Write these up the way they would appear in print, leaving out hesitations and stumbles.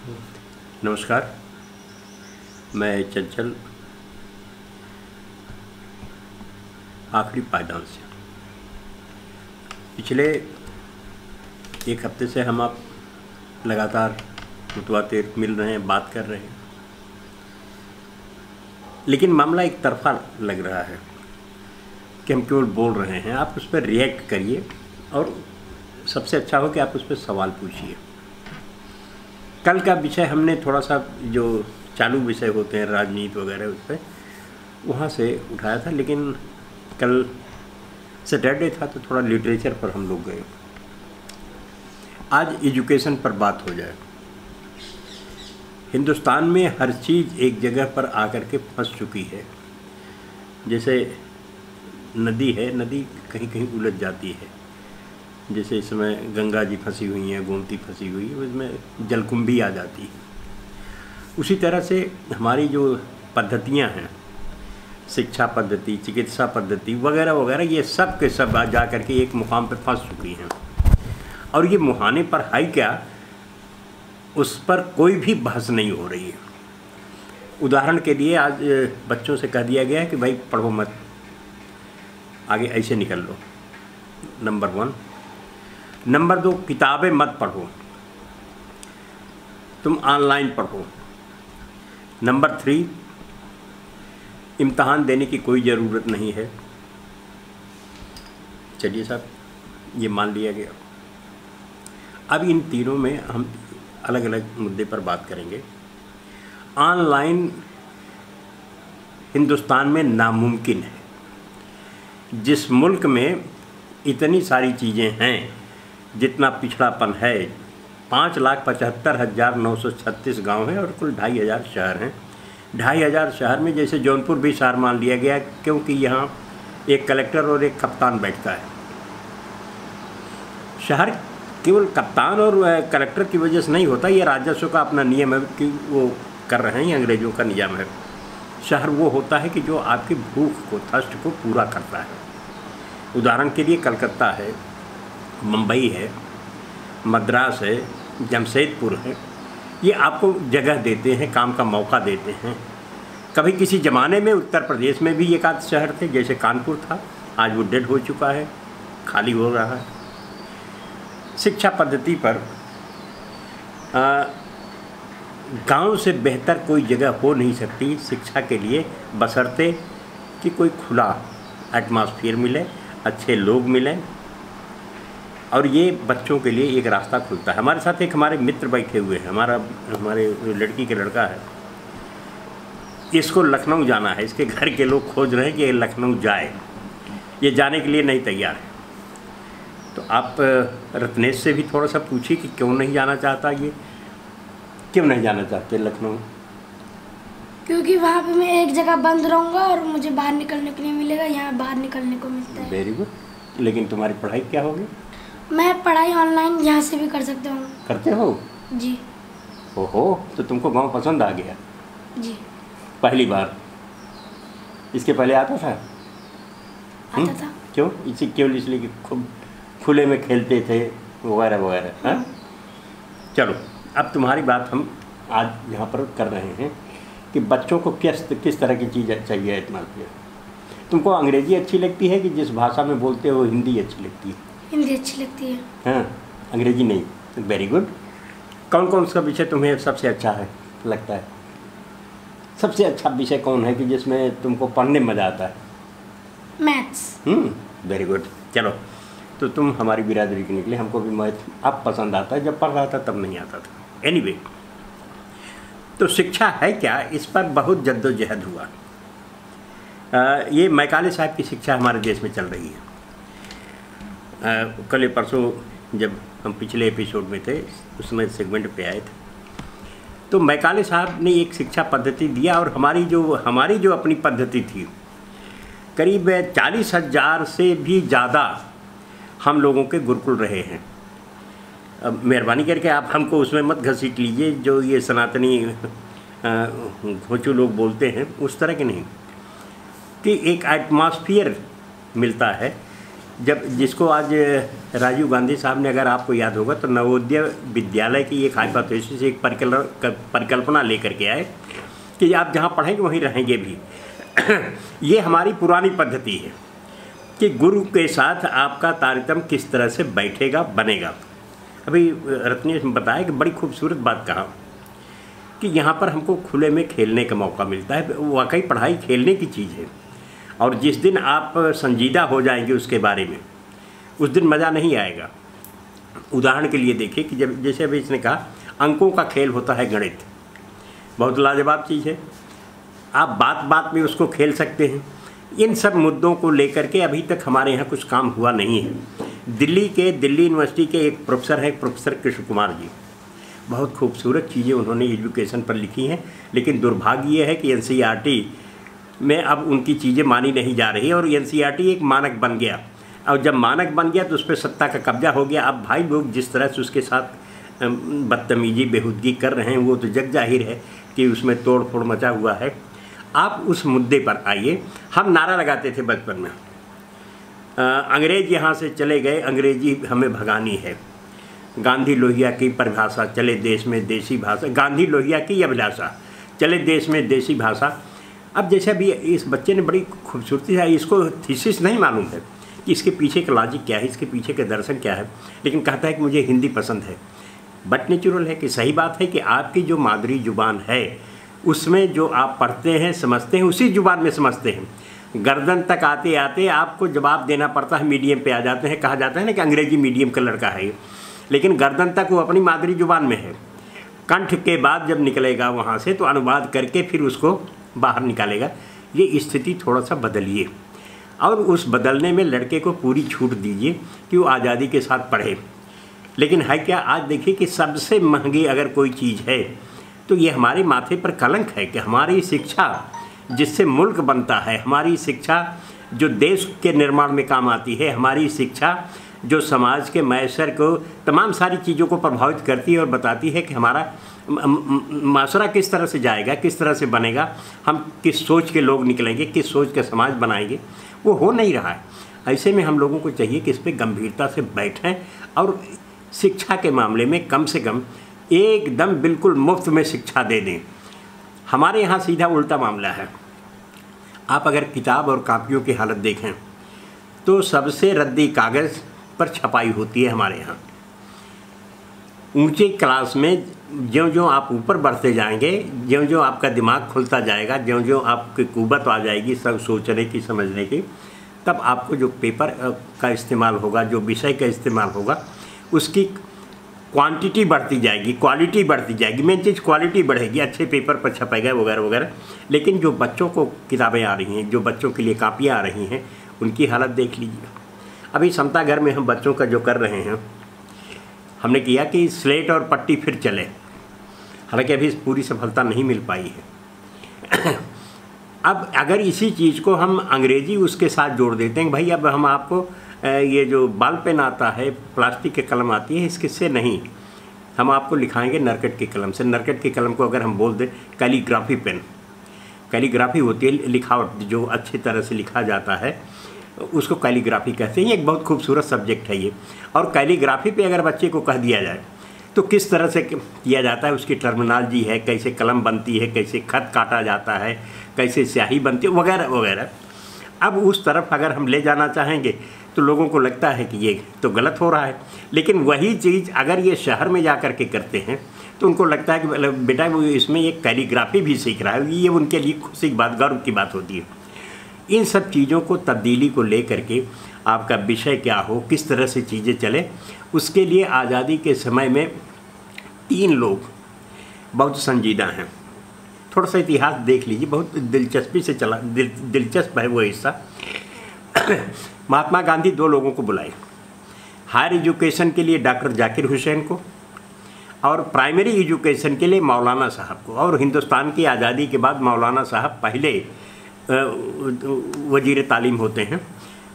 नमस्कार, मैं चंचल आखिरी पायदान से। पिछले एक हफ्ते से हम आप लगातार मुतवातिर मिल रहे हैं, बात कर रहे हैं, लेकिन मामला एक तरफा लग रहा है कि हम केवल बोल रहे हैं। आप उस पर रिएक्ट करिए और सबसे अच्छा हो कि आप उस पर सवाल पूछिए। कल का विषय हमने थोड़ा सा जो चालू विषय होते हैं राजनीति वगैरह उस पर वहाँ से उठाया था, लेकिन कल सैटरडे था तो थोड़ा लिटरेचर पर हम लोग गए। आज एजुकेशन पर बात हो जाए। हिंदुस्तान में हर चीज़ एक जगह पर आकर के फंस चुकी है। जैसे नदी है, नदी कहीं कहीं उलझ जाती है। जैसे इस समय गंगा जी फंसी हुई हैं, गोमती फंसी हुई है, उसमें जलकुंभी आ जाती है। उसी तरह से हमारी जो पद्धतियां हैं, शिक्षा पद्धति, चिकित्सा पद्धति वगैरह वगैरह, ये सब के सब जा कर के एक मुकाम पर फंस चुकी हैं। और ये मुहाने पर है क्या, उस पर कोई भी बहस नहीं हो रही है। उदाहरण के लिए आज बच्चों से कह दिया गया है कि भाई पढ़ो मत, आगे ऐसे निकल लो। नंबर 1। नंबर 2, किताबें मत पढ़ो, तुम ऑनलाइन पढ़ो। नंबर 3, इम्तहान देने की कोई ज़रूरत नहीं है। चलिए साहब, ये मान लिया गया। अब इन तीनों में हम अलग अलग मुद्दे पर बात करेंगे। ऑनलाइन हिंदुस्तान में नामुमकिन है। जिस मुल्क में इतनी सारी चीज़ें हैं, जितना पिछड़ापन है, 5,75,936 गांव हैं और कुल 2,500 शहर हैं। 2,500 शहर में जैसे जौनपुर भी शहर मान लिया गया, क्योंकि यहाँ एक कलेक्टर और एक कप्तान बैठता है। शहर केवल कप्तान और कलेक्टर की वजह से नहीं होता, ये राजस्व का अपना नियम है कि वो कर रहे हैं, अंग्रेज़ों का नियम है। शहर वो होता है कि जो आपकी भूख को, थर्स्ट को पूरा करता है। उदाहरण के लिए कलकत्ता है, मुंबई है, मद्रास है, जमशेदपुर है। ये आपको जगह देते हैं, काम का मौका देते हैं। कभी किसी ज़माने में उत्तर प्रदेश में भी एक आध शहर थे, जैसे कानपुर था, आज वो डेड हो चुका है, खाली हो रहा है। शिक्षा पद्धति पर गांव से बेहतर कोई जगह हो नहीं सकती शिक्षा के लिए, बशर्ते कि कोई खुला एटमॉस्फेयर मिले, अच्छे लोग मिलें, और ये बच्चों के लिए एक रास्ता खुलता है। हमारे साथ एक हमारे मित्र बैठे हुए हैं, हमारे लड़की के लड़का है, इसको लखनऊ जाना है। इसके घर के लोग खोज रहे हैं कि ये लखनऊ जाए, ये जाने के लिए नहीं तैयार है। तो आप रत्नेश से भी थोड़ा सा पूछिए कि क्यों नहीं जाना चाहता, ये क्यों नहीं जाना चाहते लखनऊ? क्योंकि वहाँ पे मैं एक जगह बंद रहूँगा और मुझे बाहर निकलने को नहीं मिलेगा, यहाँ बाहर निकलने को मिलता है। Very good. लेकिन तुम्हारी पढ़ाई क्या होगी? मैं पढ़ाई ऑनलाइन यहाँ से भी कर सकता हूँ। करते हो? जी। ओहो, तो तुमको गांव पसंद आ गया? जी। पहली बार? इसके पहले आता था? आता था। क्यों? केवल इसलिए कि खूब खुले में खेलते थे वगैरह वगैरह। हाँ, चलो, अब तुम्हारी बात हम आज यहाँ पर कर रहे हैं कि बच्चों को किस तरह की चीज़ चाहिए एटमॉस्फेयर। तुमको अंग्रेज़ी अच्छी लगती है कि जिस भाषा में बोलते हो हिंदी अच्छी लगती है? हिंदी अच्छी लगती है। हाँ, अंग्रेज़ी नहीं। Very good. कौन कौन सा विषय तुम्हें सबसे अच्छा है लगता है? सबसे अच्छा विषय कौन है कि जिसमें तुमको पढ़ने में मज़ा आता है? मैथ्स। Very good. चलो, तो तुम हमारी बिरादरी के निकले। हमको भी मैथ अब पसंद आता है, जब पढ़ रहा था तब नहीं आता था। एनीवे, तो शिक्षा है क्या, इस पर बहुत जद्दोजहद हुआ। ये मैकाले साहब की शिक्षा हमारे देश में चल रही है। कल परसों जब हम पिछले एपिसोड में थे, उसमें सेगमेंट पे आए थे, तो मैकाले साहब ने एक शिक्षा पद्धति दिया, और हमारी जो अपनी पद्धति थी, करीब 40,000 से भी ज़्यादा हम लोगों के गुरुकुल रहे हैं। अब मेहरबानी करके आप हमको उसमें मत घसीट लीजिए, जो ये सनातनी घोंचू लोग बोलते हैं उस तरह के नहीं, कि एक एटमॉस्फेयर मिलता है जब जिसको आज राजीव गांधी साहब ने, अगर आपको याद होगा, तो नवोदय विद्यालय की एक हाइपोथेसिस, एक परिकल्पना लेकर के आए कि आप जहाँ पढ़ेंगे वहीं रहेंगे भी। ये हमारी पुरानी पद्धति है कि गुरु के साथ आपका तारतम्य किस तरह से बैठेगा, बनेगा। अभी रत्नेश ने बताया कि बड़ी खूबसूरत बात कहा कि यहाँ पर हमको खुले में खेलने का मौका मिलता है। वाकई पढ़ाई खेलने की चीज़ है, और जिस दिन आप संजीदा हो जाएंगे उसके बारे में, उस दिन मज़ा नहीं आएगा। उदाहरण के लिए देखिए कि जब, जैसे अभी इसने कहा, अंकों का खेल होता है गणित, बहुत लाजवाब चीज़ है। आप बात बात में उसको खेल सकते हैं। इन सब मुद्दों को लेकर के अभी तक हमारे यहाँ कुछ काम हुआ नहीं है। दिल्ली यूनिवर्सिटी के एक प्रोफेसर हैं, प्रोफेसर कृष्ण कुमार जी, बहुत खूबसूरत चीज़ें उन्होंने एजुकेशन पर लिखी हैं, लेकिन दुर्भाग्य ये है कि एनसीईआरटी में अब उनकी चीज़ें मानी नहीं जा रही, और एनसीईआरटी एक मानक बन गया, और जब मानक बन गया तो उस पर सत्ता का कब्जा हो गया। अब भाई लोग जिस तरह से उसके साथ बदतमीजी, बेहूदगी कर रहे हैं, वो तो जग जाहिर है कि उसमें तोड़ फोड़ मचा हुआ है। आप उस मुद्दे पर आइए। हम नारा लगाते थे बचपन में, अंग्रेज यहाँ से चले गए, अंग्रेजी हमें भगानी है। गांधी लोहिया की परिभाषा, चले देश में देसी भाषा, गांधी लोहिया की अभिलाषा, चले देश में देसी भाषा। अब जैसे अभी इस बच्चे ने बड़ी खूबसूरती है, इसको थीसिस नहीं मालूम है कि इसके पीछे का लॉजिक क्या है, इसके पीछे का दर्शन क्या है, लेकिन कहता है कि मुझे हिंदी पसंद है। बट नेचुरल है कि सही बात है कि आपकी जो मादरी ज़ुबान है उसमें जो आप पढ़ते हैं, समझते हैं, उसी ज़ुबान में समझते हैं। गर्दन तक आते आते आपको जवाब देना पड़ता है, मीडियम पे आ जाते हैं। कहा जाता है ना कि अंग्रेजी मीडियम का लड़का है ये, लेकिन गर्दन तक वो अपनी मादरी ज़ुबान में है। कंठ के बाद जब निकलेगा वहाँ से तो अनुवाद करके फिर उसको बाहर निकालेगा। ये स्थिति थोड़ा सा बदलिए, और उस बदलने में लड़के को पूरी छूट दीजिए कि वो आज़ादी के साथ पढ़े। लेकिन है क्या, आज देखिए कि सबसे महंगी अगर कोई चीज़ है तो ये हमारे माथे पर कलंक है कि हमारी शिक्षा जिससे मुल्क बनता है, हमारी शिक्षा जो देश के निर्माण में काम आती है, हमारी शिक्षा जो समाज के मैसर को, तमाम सारी चीज़ों को प्रभावित करती है और बताती है कि हमारा माशरा किस तरह से जाएगा, किस तरह से बनेगा, हम किस सोच के लोग निकलेंगे, किस सोच का समाज बनाएंगे, वो हो नहीं रहा है। ऐसे में हम लोगों को चाहिए कि इस पर गंभीरता से बैठें और शिक्षा के मामले में कम से कम एकदम बिल्कुल मुफ्त में शिक्षा दे दें। हमारे यहाँ सीधा उल्टा मामला है। आप अगर किताब और कापियों की हालत देखें तो सबसे रद्दी कागज़ पर छपाई होती है हमारे यहाँ। ऊंचे क्लास में ज्यों-ज्यों आप ऊपर बढ़ते जाएंगे, ज्यों-ज्यों आपका दिमाग खुलता जाएगा, ज्यों-ज्यों आपकी कुव्वत आ जाएगी सब सोचने की, समझने की, तब आपको जो पेपर का इस्तेमाल होगा, जो विषय का इस्तेमाल होगा, उसकी क्वांटिटी बढ़ती जाएगी, क्वालिटी बढ़ती जाएगी। मेन चीज़ क्वालिटी बढ़ेगी, अच्छे पेपर पर छपेगा वगैरह वगैरह। लेकिन जो बच्चों को किताबें आ रही हैं, जो बच्चों के लिए कापियाँ आ रही हैं, उनकी हालत देख लीजिए। अभी समता घर में हम बच्चों का जो कर रहे हैं, हमने किया कि स्लेट और पट्टी फिर चले, हालांकि अभी पूरी सफलता नहीं मिल पाई है। अब अगर इसी चीज़ को हम अंग्रेजी उसके साथ जोड़ देते हैं, भाई अब हम आपको ये जो बाल पेन आता है, प्लास्टिक की कलम आती है, इसके से नहीं, हम आपको लिखाएंगे नरकट की कलम से। नरकट की कलम को अगर हम बोल दें कैलीग्राफी पेन, कैलीग्राफी होती है लिखावट, जो अच्छी तरह से लिखा जाता है उसको कैलीग्राफी कहते हैं। ये एक बहुत खूबसूरत सब्जेक्ट है ये। और कैलीग्राफी पे अगर बच्चे को कह दिया जाए तो किस तरह से किया जाता है, उसकी टर्मिनोलॉजी है, कैसे कलम बनती है, कैसे खत काटा जाता है, कैसे स्याही बनती है, वगैरह वगैरह। अब उस तरफ अगर हम ले जाना चाहेंगे तो लोगों को लगता है कि ये तो गलत हो रहा है। लेकिन वही चीज़ अगर ये शहर में जा कर के करते हैं तो उनको लगता है कि बेटा वो इसमें एक कैलीग्राफी भी सीख रहा है, ये उनके लिए खुशी की बात, गर्व की बात होती है। इन सब चीज़ों को, तब्दीली को ले करके आपका विषय क्या हो, किस तरह से चीज़ें चले, उसके लिए आज़ादी के समय में 3 लोग बहुत संजीदा हैं। थोड़ा सा इतिहास देख लीजिए, बहुत दिलचस्पी से चला, दिलचस्प है वो हिस्सा। महात्मा गांधी 2 लोगों को बुलाए, हायर एजुकेशन के लिए डॉक्टर जाकिर हुसैन को और प्राइमरी एजुकेशन के लिए मौलाना साहब को। और हिंदुस्तान की आज़ादी के बाद मौलाना साहब पहले वजीर तालीम होते हैं,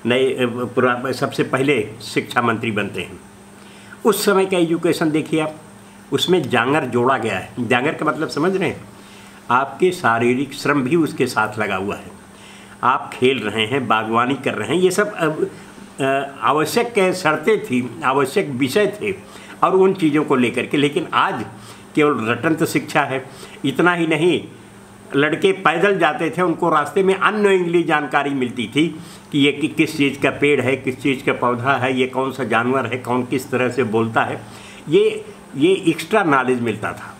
नए सबसे पहले शिक्षा मंत्री बनते हैं। उस समय का एजुकेशन देखिए आप, उसमें जांगर जोड़ा गया है। जांगर का मतलब समझ रहे हैं, आपके शारीरिक श्रम भी उसके साथ लगा हुआ है। आप खेल रहे हैं, बागवानी कर रहे हैं, ये सब आवश्यक शर्तें थी, आवश्यक विषय थे और उन चीज़ों को लेकर के। लेकिन आज केवल रटंत शिक्षा है। इतना ही नहीं, लड़के पैदल जाते थे, उनको रास्ते में अननोइंगली जानकारी मिलती थी कि ये किस चीज़ का पेड़ है, किस चीज़ का पौधा है, ये कौन सा जानवर है, कौन किस तरह से बोलता है, ये एक्स्ट्रा नॉलेज मिलता था।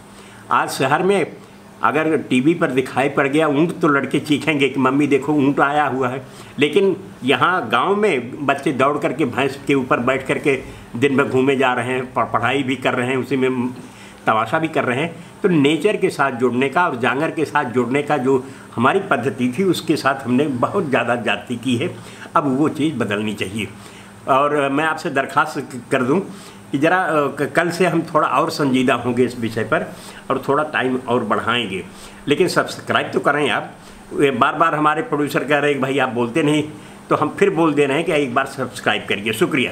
आज शहर में अगर टीवी पर दिखाई पड़ गया ऊँट तो लड़के चीखेंगे कि मम्मी देखो ऊँट आया हुआ है। लेकिन यहाँ गांव में बच्चे दौड़ करके भैंस के ऊपर बैठ करके दिन भर घूमे जा रहे हैं, पढ़ाई भी कर रहे हैं, उसी में तमाशा भी कर रहे हैं। तो नेचर के साथ जुड़ने का और जानवर के साथ जुड़ने का जो हमारी पद्धति थी उसके साथ हमने बहुत ज़्यादा जाति की है। अब वो चीज़ बदलनी चाहिए। और मैं आपसे दरख्वास्त कर दूं कि ज़रा कल से हम थोड़ा और संजीदा होंगे इस विषय पर और थोड़ा टाइम और बढ़ाएंगे। लेकिन सब्सक्राइब तो करें आप। बार बार हमारे प्रोड्यूसर कह रहे हैं कि भाई आप बोलते नहीं, तो हम फिर बोल दे रहे हैं कि एक बार सब्सक्राइब करिए। शुक्रिया।